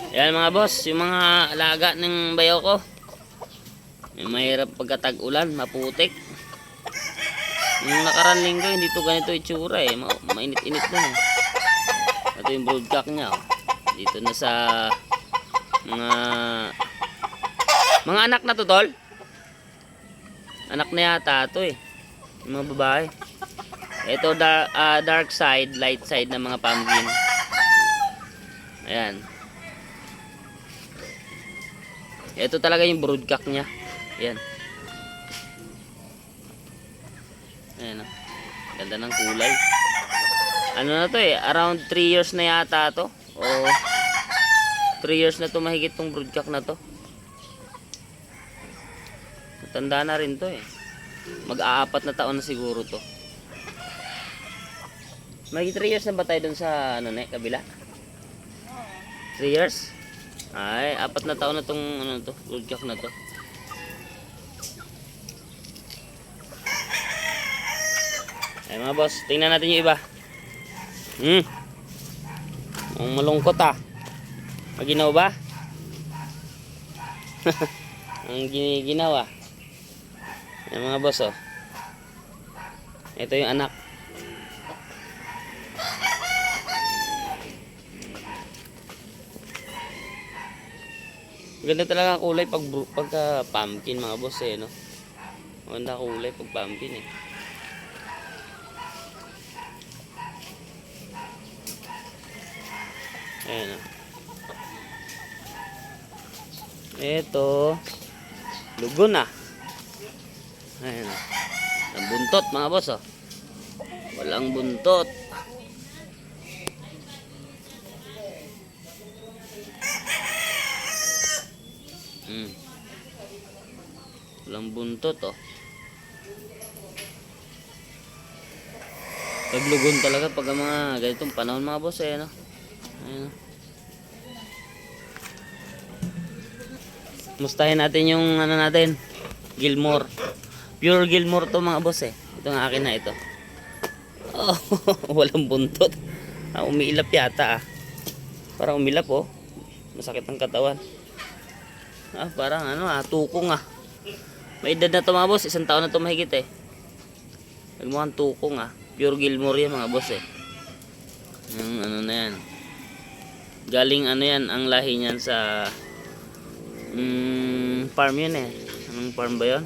Ayan mga boss, yung mga alaga ng bayaw ko. Yung mahirap pagkatag ulan, maputik. Yung nakaraan linggo, hindi to ganito itsura eh. Mainit-init na eh. Ito yung broodcock niya oh. Dito na sa mga anak na to tol. Anak na yata ito eh. Yung mga babae. Ito dark side, light side ng mga pumpkin. Ayan. Ito talaga yung broodcock niya. Ayan. Ayan oh. Ganda ng kulay. Ano na to eh, around 3 years na yata to. O 3 years na to mahigit tong broodcock na to. Matanda na rin to eh. Mag-aapat na taon na siguro to. Mahigit 3 years na ba tayo dun sa ano na kabila? 3 years? Ay, 4 na taon na tong ano to, broodcock na to. Ay mga boss, tingnan natin yung iba. Ang malungkot ah. Maginaw ba? Ang giniginaw ah. Ay mga boss oh. Ito yung anak. Ganda talaga kulay pagka pumpkin mga boss eh no. Maganda kulay pag pumpkin eh. Ayan o. Ito lugon ah. Ayan o. Ang buntot mga boss oh. Walang buntot. Walang buntot oh. Paglugon talaga pag mga ganitong panahon mga boss eh no. Ayan. Mustahin natin yung ano natin, Gilmore. Pure Gilmore to mga boss eh. Ito nga akin na ito. Oh, walang buntot. Umiilap yata ah. Parang umilap oh. Masakit ang katawan. Parang ano tukong ah. May edad na to mga boss, 1 taon na to mahigit eh. Nagmukhang tukong ah. Pure Gilmore yan mga boss eh. Yung ano na yan. Galing ano yan, ang lahi niyan sa farm yun eh. Anong farm ba yun?